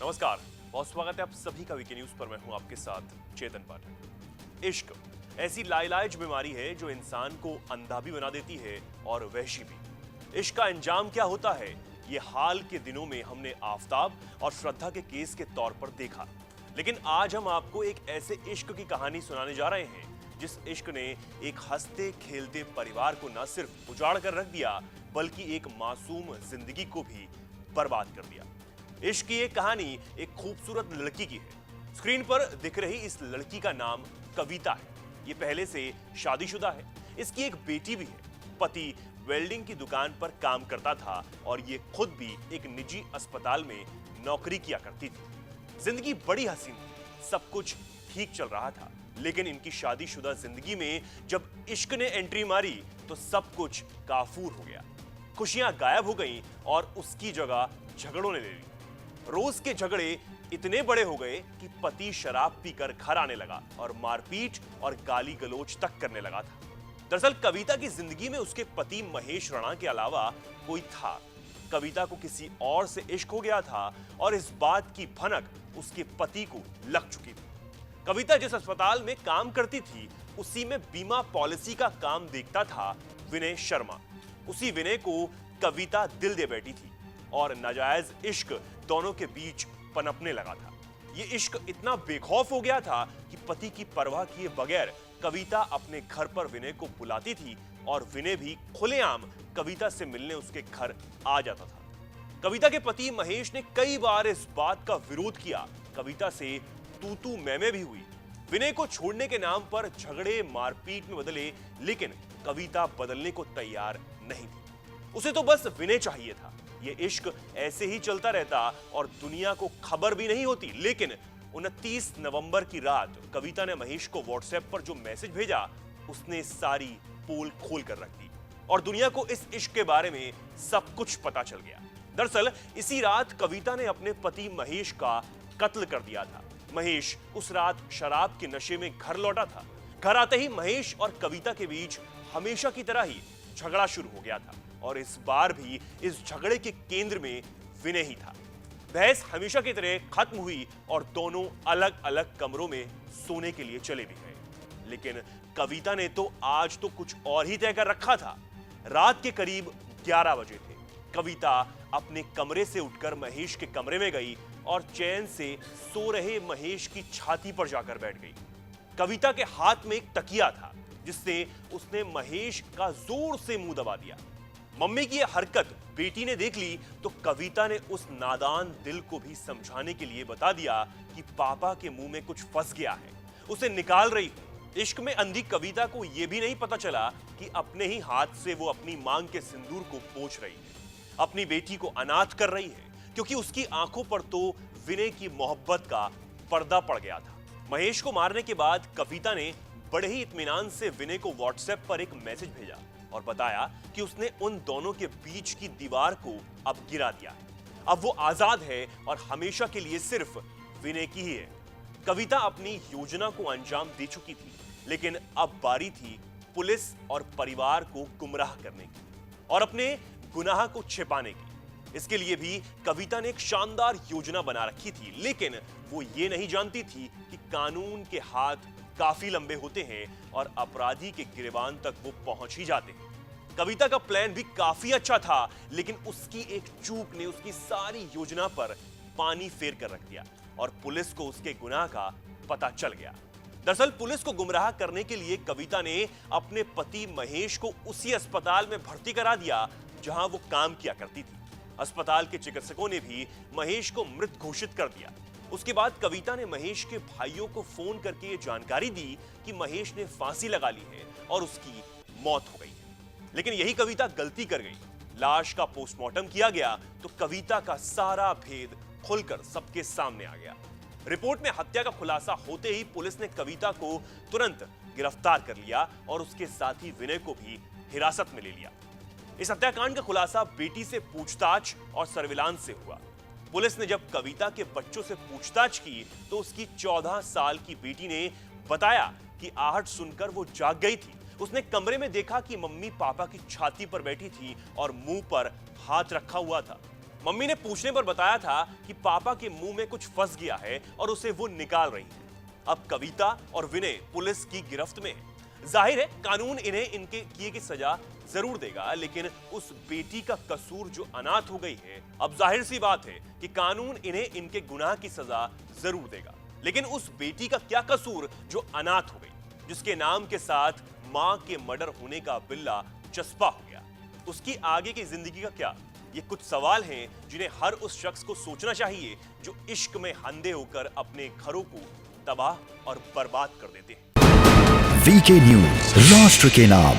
नमस्कार, बहुत स्वागत है आप सभी का वीके न्यूज पर। मैं हूं आपके साथ चेतन पाठक। इश्क ऐसी लाइलाज बीमारी है जो इंसान को अंधा भी बना देती है और वहशी भी। इश्क का अंजाम क्या होता है, ये हाल के दिनों में हमने आफताब और श्रद्धा के केस के तौर पर देखा, लेकिन आज हम आपको एक ऐसे इश्क की कहानी सुनाने जा रहे हैं जिस इश्क ने एक हंसते खेलते परिवार को न सिर्फ उजाड़ कर रख दिया बल्कि एक मासूम जिंदगी को भी बर्बाद कर दिया। इश्क की एक कहानी एक खूबसूरत लड़की की है। स्क्रीन पर दिख रही इस लड़की का नाम कविता है। ये पहले से शादीशुदा है। इसकी एक बेटी भी है। पति वेल्डिंग की दुकान पर काम करता था और ये खुद भी एक निजी अस्पताल में नौकरी किया करती थी। जिंदगी बड़ी हसीन थी, सब कुछ ठीक चल रहा था, लेकिन इनकी शादीशुदा जिंदगी में जब इश्क ने एंट्री मारी तो सब कुछ काफूर हो गया। खुशियां गायब हो गईं और उसकी जगह झगड़ों ने ले ली। रोज के झगड़े इतने बड़े हो गए कि पति शराब पीकर घर आने लगा और मारपीट और गाली गलौज तक करने लगा था। दरअसल कविता की जिंदगी में उसके पति महेश राणा के अलावा कोई था। कविता को किसी और से इश्क हो गया था और इस बात की भनक उसके पति को लग चुकी थी। कविता जिस अस्पताल में काम करती थी उसी में बीमा पॉलिसी का काम देखता था विनय शर्मा। उसी विनय को कविता दिल दे बैठी थी और नाजायज इश्क दोनों के बीच पनपने लगा था। ये इश्क इतना बेखौफ हो गया था कि पति की परवाह किए बगैर कविता अपने घर पर विनय को बुलाती थी और विनय भी खुलेआम कविता से मिलने उसके घर आ जाता था। कविता के पति महेश ने कई बार इस बात का विरोध किया। कविता से तू मैं भी हुई। विनय को छोड़ने के नाम पर झगड़े मारपीट में बदले, लेकिन कविता बदलने को तैयार नहीं थी। उसे तो बस विनय चाहिए था। ये इश्क ऐसे ही चलता रहता और दुनिया को खबर भी नहीं होती। लेकिन 29 नवंबर की रात कविता ने महेश को व्हाट्सएप पर जो मैसेज भेजा उसने सारी पोल खोल कर रख दी और दुनिया को इस इश्क के बारे में सब कुछ पता चल गया। दरअसल इसी रात कविता ने अपने पति महेश का कत्ल कर दिया था। महेश उस रात शराब के नशे में घर लौटा था। घर आते ही महेश और कविता के बीच हमेशा की तरह ही झगड़ा शुरू हो गया था और इस बार भी इस झगड़े के केंद्र में विनय ही था। बहस हमेशा की तरह खत्म हुई और दोनों अलग अलग कमरों में सोने के लिए चले भी गए। लेकिन कविता ने तो आज तो कुछ और ही तय कर रखा था। रात के करीब 11 बजे थे। कविता अपने कमरे से उठकर महेश के कमरे में गई और चैन से सो रहे महेश की छाती पर जाकर बैठ गई। कविता के हाथ में एक तकिया था जिससे उसने महेश का जोर से मुंह दबा दिया। मम्मी की यह हरकत बेटी ने देख ली तो कविता ने उस नादान दिल को भी समझाने के लिए बता दिया कि पापा के मुंह में कुछ फंस गया है, उसे निकाल रही है। इश्क में अंधी कविता को यह भी नहीं पता चला कि अपने ही हाथ से वो अपनी मांग के सिंदूर को पोंछ रही है, अपनी बेटी को अनाथ कर रही है, क्योंकि उसकी आंखों पर तो विनय की मोहब्बत का पर्दा पड़ गया था। महेश को मारने के बाद कविता ने बड़े ही इत्मीनान से विनय को व्हाट्सएप पर एक मैसेज भेजा और बताया कि उसने उन दोनों के बीच की दीवार को अब गिरा दिया है। अब वो आजाद है और हमेशा के लिए सिर्फ विनय की ही है। कविता अपनी योजना को अंजाम दे चुकी थी, लेकिन अब बारी थी पुलिस और परिवार को गुमराह करने की और अपने गुनाह को छिपाने की। इसके लिए भी कविता ने एक शानदार योजना बना रखी थी, लेकिन वो ये नहीं जानती थी कि कानून के हाथ काफी लंबे होते हैं और अपराधी के गिरेबान तक वो पहुंच ही जाते हैं। कविता का प्लान भी काफी अच्छा था, लेकिन उसकी एक चूक ने उसकी सारी योजना पर पानी फेर कर रख दिया और पुलिस को उसके गुनाह का पता चल गया। दरअसल पुलिस को गुमराह करने के लिए कविता ने अपने पति महेश को उसी अस्पताल में भर्ती करा दिया जहां वो काम किया करती थी। अस्पताल के चिकित्सकों ने भी महेश को मृत घोषित कर दिया। उसके बाद कविता ने महेश के भाइयों को फोन करके ये जानकारी दी कि महेश ने फांसी लगा ली है और उसकी मौत हो गई है। लेकिन यही कविता गलती कर गई। लाश का पोस्टमार्टम किया गया तो कविता का सारा भेद खुलकर सबके सामने आ गया। रिपोर्ट में हत्या का खुलासा होते ही पुलिस ने कविता को तुरंत गिरफ्तार कर लिया और उसके साथी विनय को भी हिरासत में ले लिया। इस हत्याकांड का खुलासा बेटी से पूछताछ और सर्विलांस से हुआ। पुलिस ने जब कविता के बच्चों से पूछताछ की तो उसकी 14 साल की बेटी ने बताया कि आहट सुनकर वो जाग गई थी। उसने कमरे में देखा कि मम्मी पापा की छाती पर बैठी थी और मुंह पर हाथ रखा हुआ था। मम्मी ने पूछने पर बताया था कि पापा के मुंह में कुछ फंस गया है और उसे वो निकाल रही है। अब कविता और विनय पुलिस की गिरफ्त में है। जाहिर है कानून इन्हें इनके किए की सजा जरूर देगा, लेकिन उस बेटी का कसूर जो अनाथ हो गई है, अब जाहिर सी बात है कि कानून इन्हें इनके गुनाह की सजा जरूर देगा। लेकिन उस बेटी का क्या कसूर जो अनाथ हो गई, जिसके नाम के साथ मां के मर्डर होने का बिल्ला चस्पा हो गया? उसकी आगे की जिंदगी का क्या? ये कुछ सवाल हैं जिन्हें हर उस शख्स को सोचना चाहिए जो इश्क में अंधे होकर अपने घरों को तबाह और बर्बाद कर देते हैं। वीके न्यूज, राष्ट्र के नाम।